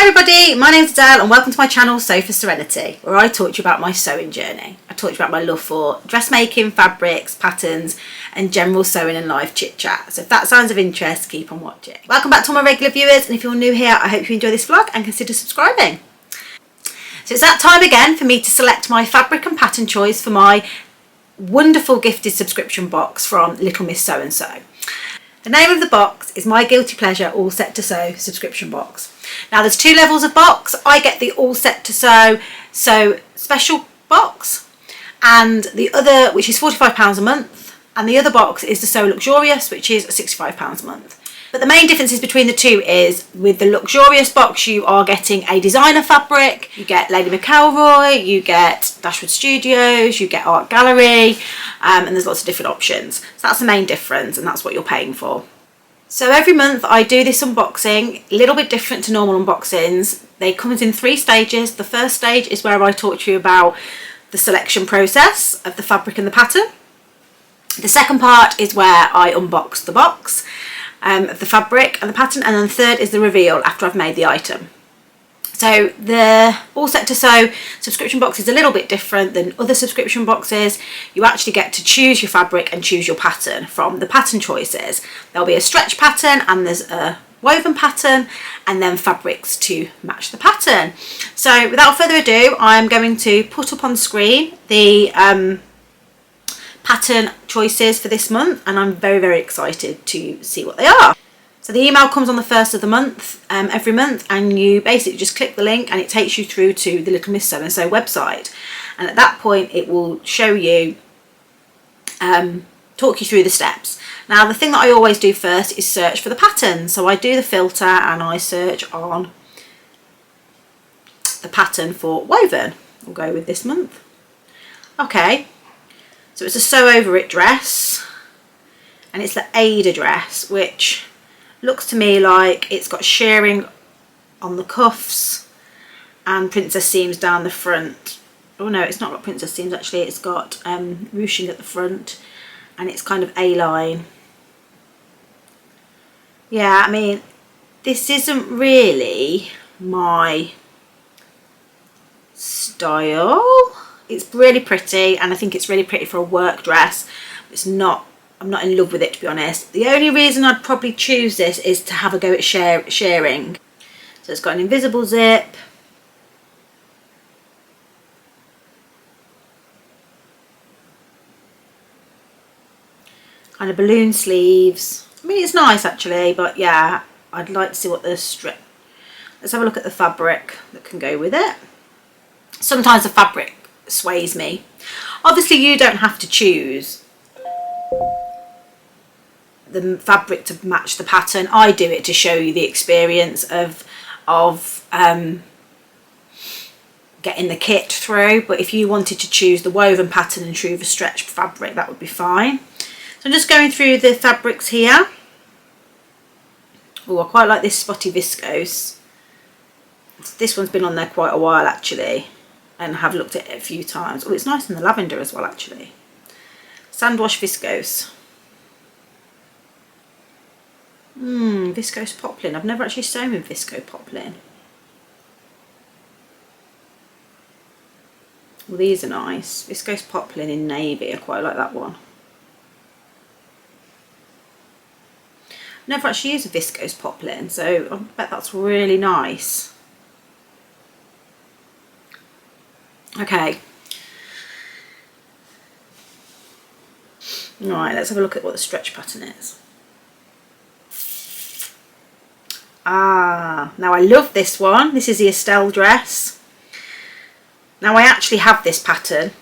Hi everybody, my name's Adele and welcome to my channel Sew for Serenity, where I talk to you about my sewing journey. I talk to you about my love for dressmaking, fabrics, patterns and general sewing and live chit chat. So if that sounds of interest, keep on watching. Welcome back to all my regular viewers, and if you're new here, I hope you enjoy this vlog and consider subscribing. So it's that time again for me to select my fabric and pattern choice for my wonderful gifted subscription box from Little Miss Sew and Sew. The name of the box is My Guilty Pleasure All Set to Sew subscription box. Now there's two levels of box. I get the All Set to Sew special box, and the other, which is £45 a month, and the other box is the Sew Luxurious, which is £65 a month. But the main differences between the two is with the Luxurious box you are getting a designer fabric, you get Lady McElroy, you get Dashwood Studios, you get Art Gallery, and there's lots of different options. So that's the main difference, and that's what you're paying for. So every month I do this unboxing, a little bit different to normal unboxings. They come in 3 stages. The first stage is where I talk to you about the selection process of the fabric and the pattern. The second part is where I unbox the box of the fabric and the pattern, and then the third is the reveal after I've made the item. So the All Set to Sew subscription box is a little bit different than other subscription boxes. You actually get to choose your fabric and choose your pattern from the pattern choices. There'll be a stretch pattern and there's a woven pattern, and then fabrics to match the pattern. So without further ado, I'm going to put up on screen the pattern choices for this month, and I'm very excited to see what they are. So the email comes on the 1st of the month, every month, and you basically just click the link and it takes you through to the Little Miss Sew and Sew website. And at that point it will show you, talk you through the steps. Now the thing that I always do first is search for the pattern. So I do the filter and I search on the pattern for woven. We'll go with this month. Okay, so it's a sew over it dress, and it's the Ada dress, which looks to me like it's got shirring on the cuffs and princess seams down the front. Oh no, it's not got princess seams actually, it's got ruching at the front, and it's kind of A-line. Yeah, I mean, this isn't really my style. It's really pretty, and I think it's really pretty for a work dress. I'm not in love with it, to be honest. The only reason I'd probably choose this is to have a go at shirring. So it's got an invisible zip. Kind of balloon sleeves. I mean, it's nice actually, but yeah, I'd like to see what the strip. Let's have a look at the fabric that can go with it. Sometimes the fabric sways me. Obviously you don't have to choose the fabric to match the pattern. I do it to show you the experience of getting the kit through, but if you wanted to choose the woven pattern and choose the stretch fabric, that would be fine. So I'm just going through the fabrics here. Oh, I quite like this spotty viscose. This one's been on there quite a while actually, and have looked at it a few times. Oh, it's nice in the lavender as well actually. Sandwash viscose. Viscose poplin. I've never actually sewn with viscose poplin. Well, these are nice. Viscose poplin in navy. I quite like that one. Never actually used a viscose poplin, so I bet that's really nice. Okay. Right, let's have a look at what the stretch pattern is. Now I love this one. This is the Estelle dress. Now I actually have this pattern.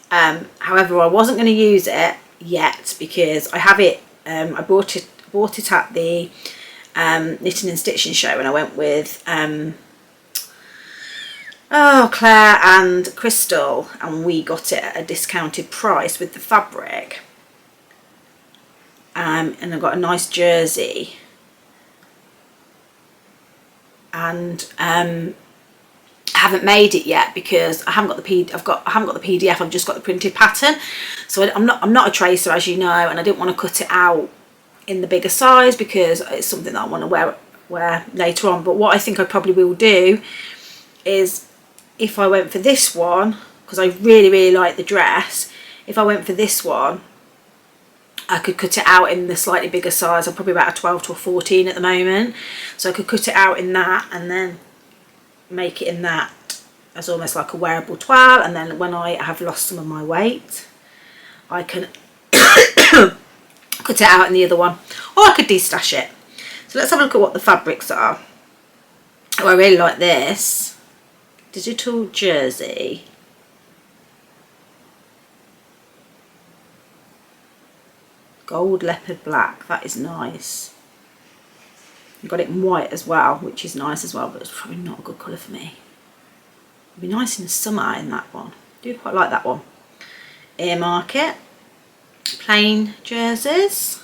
However, I wasn't going to use it yet because I have it. I bought it at the Knitting and Stitching show, and I went with Claire and Crystal, and we got it at a discounted price with the fabric. And I've got a nice jersey, and I haven't made it yet because I haven't got the PDF. I've just got the printed pattern. So I'm not a tracer, as you know, and I didn't want to cut it out in the bigger size because it's something that I want to wear wear later on. But what I think I probably will do is, if I went for this one, because I really like the dress, if I went for this one, I could cut it out in the slightly bigger size. I'm probably about a 12 to a 14 at the moment, so I could cut it out in that and then make it in that as almost like a wearable 12, and then when I have lost some of my weight, I can cut it out in the other one, or I could de-stash it. So let's have a look at what the fabrics are. Oh, I really like this digital jersey. Gold leopard black, that is nice. You've got it in white as well, which is nice as well, but it's probably not a good colour for me. It'd be nice in the summer in that one. I do quite like that one. Earmark it. Plain jerseys.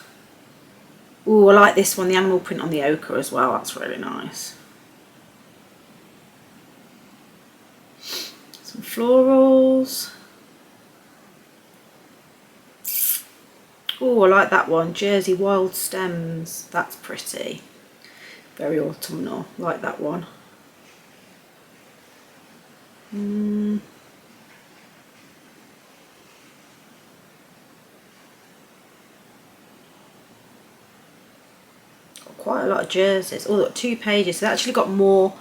Oh, I like this one, the animal print on the ochre as well, that's really nice. Some florals. Oh, I like that one, Jersey Wild Stems, that's pretty. Very autumnal, like that one. Got quite a lot of jerseys. Oh, they've got 2 pages. So they've actually got more.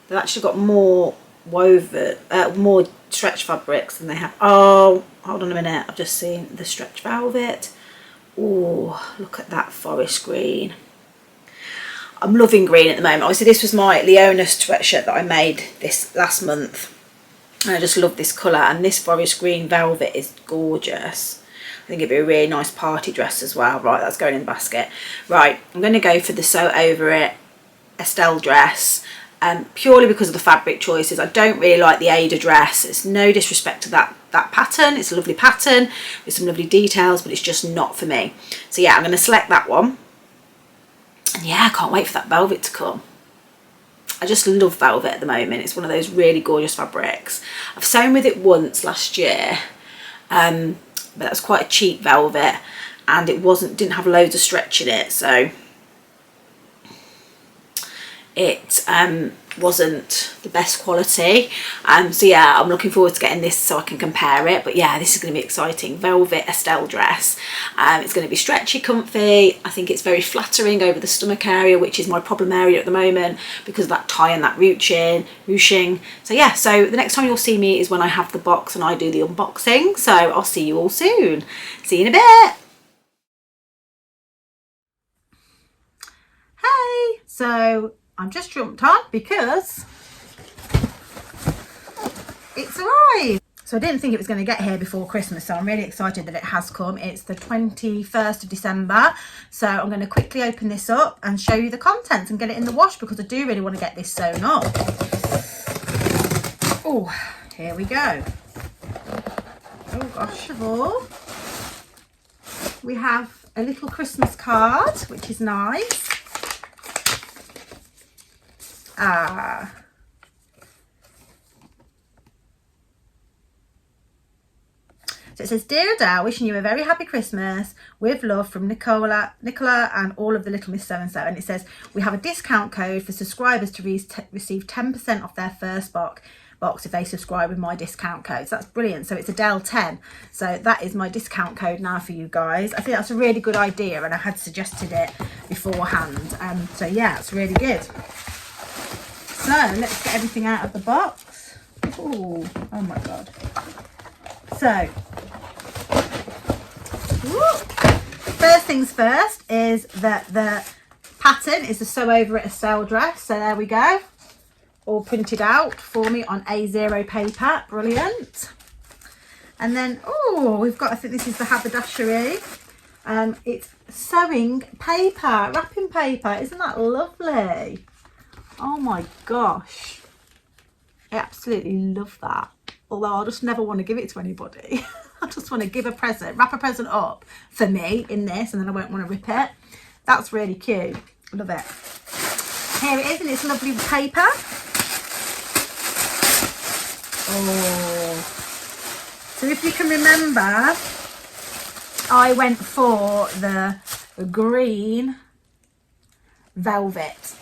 They've actually got more woven, more stretch fabrics than they have. Oh, hold on a minute. I've just seen the stretch velvet. Oh, look at that forest green. I'm loving green at the moment. Obviously, this was my Leona sweatshirt that I made this last month. And I just love this colour. And this forest green velvet is gorgeous. I think it'd be a really nice party dress as well. Right, that's going in the basket. Right, I'm going to go for the Sew Over It Estelle dress. Purely because of the fabric choices. I don't really like the Ada dress. It's no disrespect to that pattern. It's a lovely pattern with some lovely details, but it's just not for me. So yeah, I'm going to select that one. And yeah, I can't wait for that velvet to come. I just love velvet at the moment. It's one of those really gorgeous fabrics. I've sewn with it once last year, but that was quite a cheap velvet, and it didn't have loads of stretch in it, so it wasn't the best quality. So yeah, I'm looking forward to getting this so I can compare it. But yeah, this is going to be exciting. Velvet Estelle dress. It's going to be stretchy, comfy. I think it's very flattering over the stomach area, which is my problem area at the moment because of that tie and that ruching. So yeah, so the next time you'll see me is when I have the box and I do the unboxing. So I'll see you all soon. See you in a bit. Hey, so I'm just jumped on because it's arrived. So I didn't think it was going to get here before Christmas, so I'm really excited that it has come. It's the 21st of December, so I'm going to quickly open this up and show you the contents and get it in the wash because I do really want to get this sewn up. Oh, here we go. Oh gosh, of all. We have a little Christmas card, which is nice. So it says, "Dear Adele, wishing you a very happy Christmas with love from Nikola and all of the little Miss So-and-so." And it says, "We have a discount code for subscribers to receive 10% off their first box if they subscribe with my discount code." So that's brilliant. So it's Adele 10. So that is my discount code now for you guys. I think that's a really good idea, and I had suggested it beforehand. So yeah, it's really good. So let's get everything out of the box. Ooh, oh my God. So, first things first is that the pattern is the Sew Over It Estelle dress. So there we go. All printed out for me on A0 paper. Brilliant. And then, oh, we've got, I think this is the haberdashery. It's sewing paper, wrapping paper. Isn't that lovely? Oh my gosh, I absolutely love that. Although I just never want to give it to anybody. I just want to give a present, wrap a present up for me in this, and then I won't want to rip it. That's really cute. Love it. Here it is, and it's lovely paper. Oh. So if you can remember, I went for the green velvet.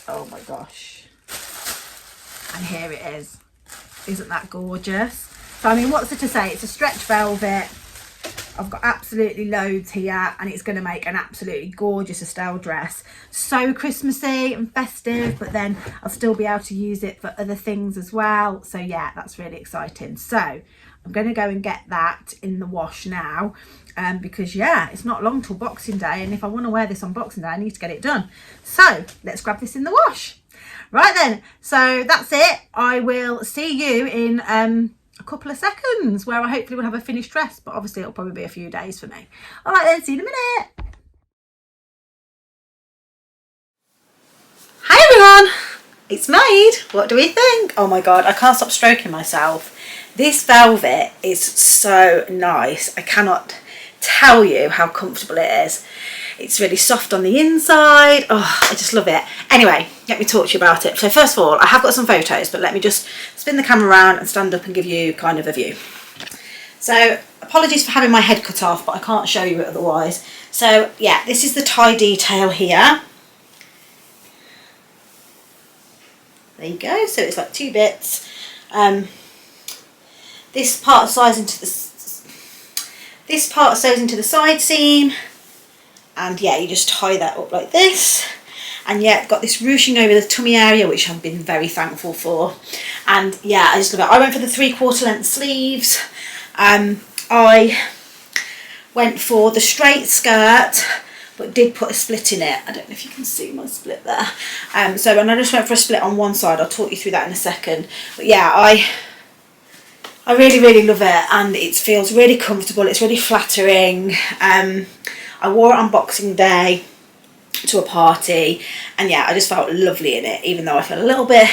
Oh my gosh. And here it is. Isn't that gorgeous? So I mean, what's there to say? It's a stretch velvet. I've got absolutely loads here, and it's going to make an absolutely gorgeous Estelle dress. So Christmassy and festive, but then I'll still be able to use it for other things as well. So yeah, that's really exciting. So I'm going to go and get that in the wash now, because yeah, it's not long till Boxing Day, and if I want to wear this on Boxing Day, I need to get it done. So let's grab this in the wash. Right then, so that's it. I will see you in a couple of seconds, where I hopefully will have a finished dress, but obviously it'll probably be a few days for me. All right then, see you in a minute. Hi everyone, it's made. What do we think? Oh my god, I can't stop stroking myself. This velvet is so nice. I cannot tell you how comfortable it is. It's really soft on the inside. Oh, I just love it. Anyway, let me talk to you about it. So first of all, I have got some photos, but let me just spin the camera around and stand up and give you kind of a view. So apologies for having my head cut off, but I can't show you it otherwise. So yeah, this is the tie detail here. There you go. So it's like two bits. This part sews into the side seam. And yeah, you just tie that up like this. And yeah, I've got this ruching over the tummy area, which I've been very thankful for. And yeah, I just love it. I went for the 3/4 length sleeves. I went for the straight skirt, but did put a split in it. I don't know if you can see my split there. And I just went for a split on one side. I'll talk you through that in a second. But yeah, I really, really love it, and it feels really comfortable. It's really flattering. I wore it on Boxing Day to a party, and yeah, I just felt lovely in it, even though I feel a little bit,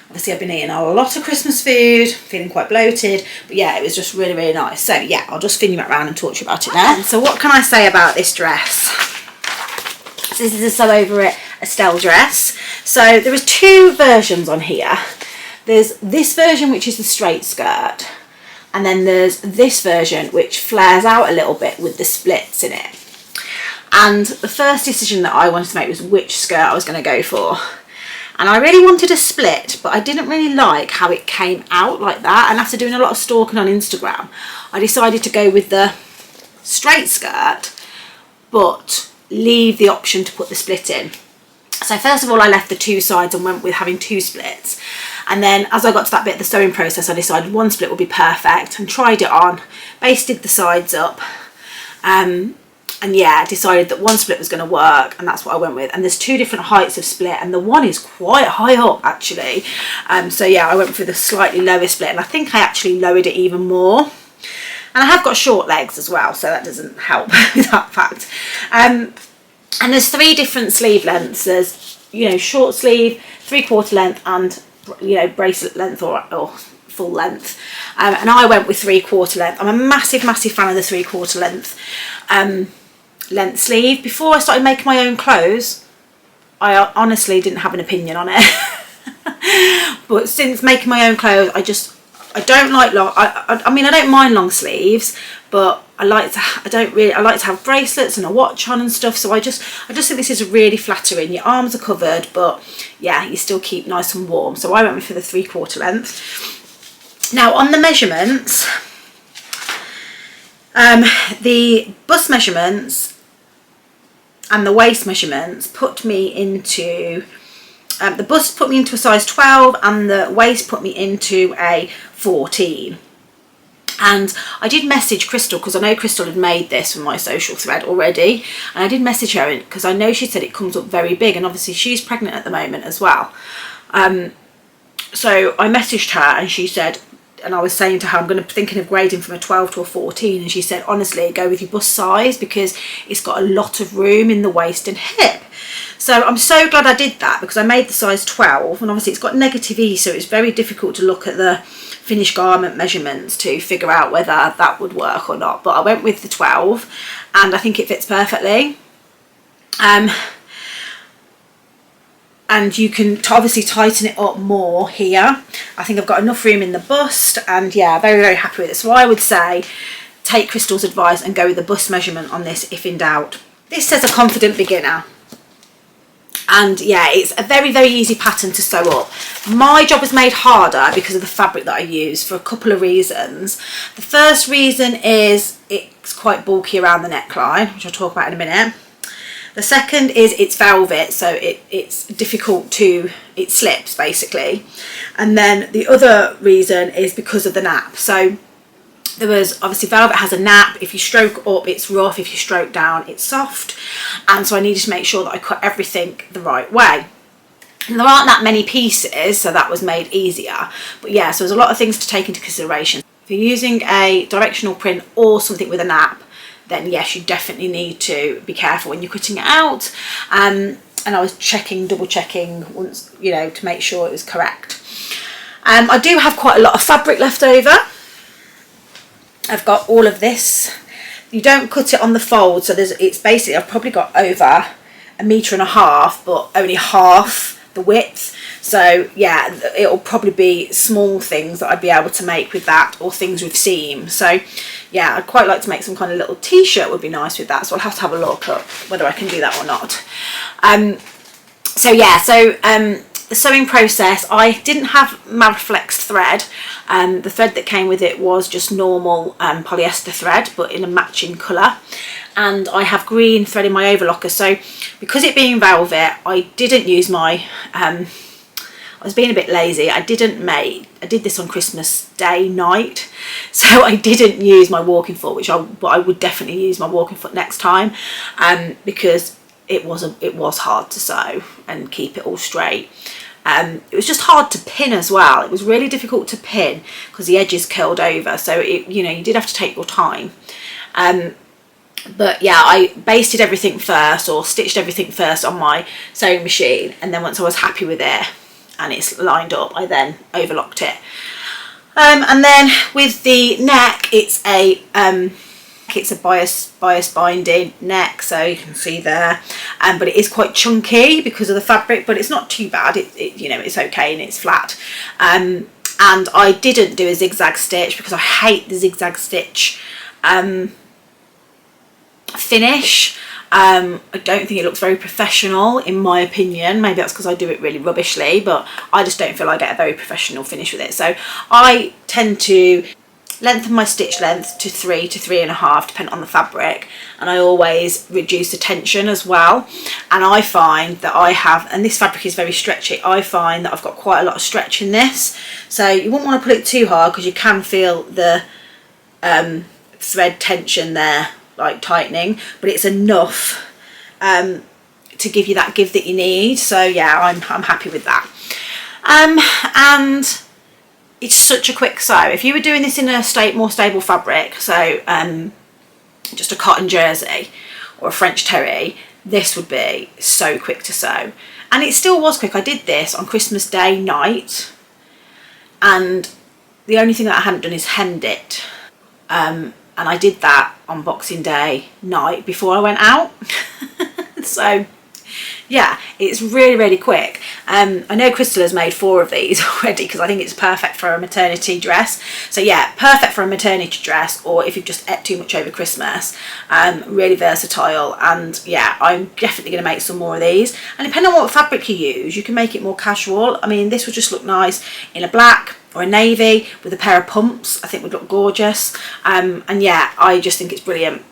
obviously I've been eating a lot of Christmas food, feeling quite bloated, but yeah, it was just really, really nice. So yeah, I'll just spin you back around and talk to you about it now. So what can I say about this dress? So this is a Sew Over It Estelle dress. So there is two versions on here. There's this version, which is the straight skirt, and then there's this version which flares out a little bit with the splits in it. And the first decision that I wanted to make was which skirt I was going to go for. And I really wanted a split, but I didn't really like how it came out like that. And after doing a lot of stalking on Instagram, I decided to go with the straight skirt, but leave the option to put the split in. So first of all, I left the two sides and went with having two splits. And then as I got to that bit of the sewing process, I decided one split would be perfect and tried it on, basted the sides up. And yeah, decided that one split was going to work, and that's what I went with. And there's two different heights of split, and the one is quite high up actually. So yeah, I went for the slightly lower split, and I think I actually lowered it even more. And I have got short legs as well, so that doesn't help with that fact. And there's three different sleeve lengths. There's, you know, short sleeve, 3/4 length, and, you know, bracelet length or full length. And I went with 3/4 length. I'm a massive fan of the 3/4 length length sleeve. Before I started making my own clothes, I honestly didn't have an opinion on it. But since making my own clothes, I don't like long. I mean, I don't mind long sleeves, but I like to have bracelets and a watch on and stuff. So I just think this is really flattering. Your arms are covered, but yeah, you still keep nice and warm. So I went for the 3/4 length. Now on the measurements, the bust measurements and the waist measurements put me into, the bust put me into a size 12 and the waist put me into a 14. And I did message Crystal, because I know Crystal had made this from my social thread already, and I did message her because I know she said it comes up very big, and obviously she's pregnant at the moment as well. So I messaged her and she said, and I was saying to her, I'm thinking of grading from a 12 to a 14, and she said, honestly, go with your bust size because it's got a lot of room in the waist and hip. So I'm so glad I did that, because I made the size 12, and obviously it's got negative E, so it's very difficult to look at the finished garment measurements to figure out whether that would work or not. But I went with the 12, and I think it fits perfectly. And you can obviously tighten it up more here. I think I've got enough room in the bust, and yeah, very happy with it. So I would say take Crystal's advice and go with the bust measurement on this if in doubt. This says a confident beginner. And yeah, it's a very, very easy pattern to sew up. My job was made harder because of the fabric that I use for a couple of reasons. The first reason is it's quite bulky around the neckline, which I'll talk about in a minute. The second is it's velvet, so it's difficult to, it slips basically. And then the other reason is because of the nap. So there was, obviously velvet has a nap. If you stroke up, it's rough. If you stroke down, it's soft. And so I needed to make sure that I cut everything the right way. And there aren't that many pieces, so that was made easier. But yeah, so there's a lot of things to take into consideration. If you're using a directional print or something with a nap, then yes, you definitely need to be careful when you're cutting it out. And I was double checking once, you know, to make sure it was correct. I do have quite a lot of fabric left over. I've got all of this. You don't cut it on the fold, so it's basically, I've probably got over 1.5 meters, but only half the width. So yeah, it'll probably be small things that I'd be able to make with that, or things with seam. So yeah, I'd quite like to make some kind of little t-shirt, would be nice with that. So I'll have to have a look at whether I can do that or not. So yeah, the sewing process, I didn't have Mariflex thread. The thread that came with it was just normal polyester thread, but in a matching colour. And I have green thread in my overlocker. So because it being velvet, I didn't use my, I was being a bit lazy. I did this on Christmas Day night. So I didn't use my walking foot, but I would definitely use my walking foot next time, because it was hard to sew and keep it all straight. It was just hard to pin as well. It was really difficult to pin because the edges curled over. So you know, you did have to take your time. But yeah, I basted everything first, or stitched everything first on my sewing machine, and then once I was happy with it and it's lined up, I then overlocked it. And then with the neck, it's a bias binding neck, so you can see there, but it is quite chunky because of the fabric, but it's not too bad. You know, it's okay and it's flat. And I didn't do a zigzag stitch because I hate the zigzag stitch finish. I don't think it looks very professional, in my opinion. Maybe that's because I do it really rubbishly, but I just don't feel I get a very professional finish with it. So I tend to lengthen my stitch length to 3 to 3.5, depending on the fabric, and I always reduce the tension as well. And I find that and this fabric is very stretchy, I find that I've got quite a lot of stretch in this, so you wouldn't want to put it too hard because you can feel the thread tension there, like tightening, but it's enough to give you that give that you need. So yeah, I'm happy with that. And it's such a quick sew. If you were doing this in a more stable fabric, so just a cotton jersey or a French terry, this would be so quick to sew. And it still was quick. I did this on Christmas Day night, and the only thing that I hadn't done is hemmed it. And I did that on Boxing Day night before I went out. So yeah, it's really, really quick. I know Crystal has made 4 of these already because I think it's perfect for a maternity dress. So yeah, perfect for a maternity dress, or if you've just ate too much over Christmas. Really versatile, and yeah, I'm definitely going to make some more of these. And depending on what fabric you use, you can make it more casual. I mean, this would just look nice in a black or a navy with a pair of pumps. I think would look gorgeous. And yeah, I just think it's brilliant.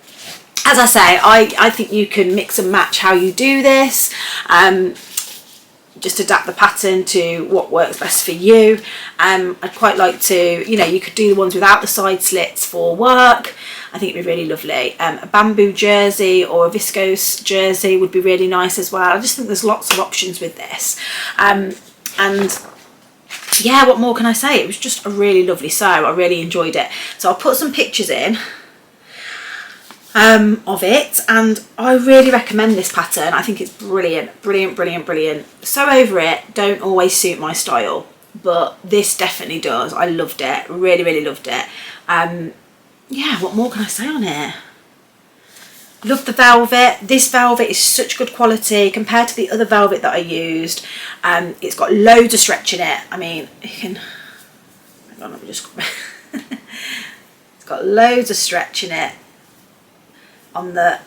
As I say, I think you can mix and match how you do this. Just adapt the pattern to what works best for you. I'd quite like to, you know, you could do the ones without the side slits for work. I think it'd be really lovely. A bamboo jersey or a viscose jersey would be really nice as well. I just think there's lots of options with this. And yeah, what more can I say? It was just a really lovely sew. I really enjoyed it. So I'll put some pictures in of it, and I really recommend this pattern. I think it's brilliant, brilliant, brilliant, brilliant. Sew over it don't always suit my style, but this definitely does. I loved it, really, really loved it. Yeah, what more can I say on it? Love the velvet. This velvet is such good quality compared to the other velvet that I used. It's got loads of stretch in it. I mean, you can, hang on, let me just it's got loads of stretch in it on the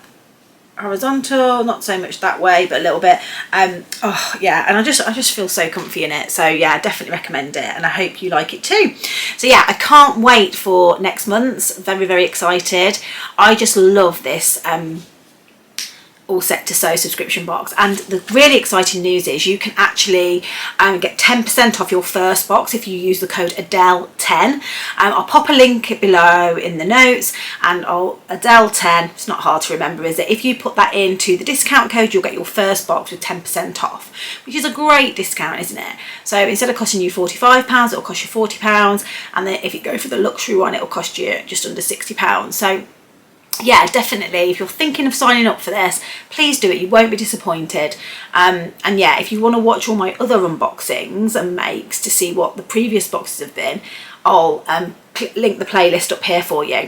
horizontal, not so much that way, but a little bit. Oh yeah, and I just feel so comfy in it. So yeah, I definitely recommend it, and I hope you like it too. So yeah, I can't wait for next month's. Very, very excited. I just love this All Set to Sew subscription box, and the really exciting news is you can actually get 10% off your first box if you use the code Adele10. I'll pop a link below in the notes, and Adele10, it's not hard to remember, is it? If you put that into the discount code, you'll get your first box with 10% off, which is a great discount, isn't it? So instead of costing you £45, it'll cost you £40, and then if you go for the luxury one, it'll cost you just under £60. So yeah, definitely, if you're thinking of signing up for this, please do it. You won't be disappointed. And yeah, if you want to watch all my other unboxings and makes to see what the previous boxes have been, I'll link the playlist up here for you.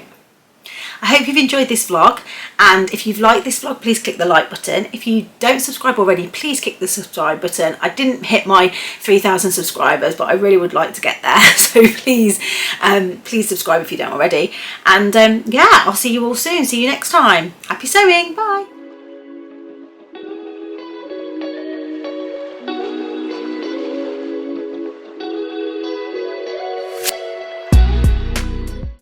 I hope you've enjoyed this vlog, and if you've liked this vlog, please click the like button. If you don't subscribe already, please click the subscribe button. I didn't hit my 3,000 subscribers, but I really would like to get there, so please subscribe if you don't already. And yeah, I'll see you all soon. See you next time. Happy sewing. Bye.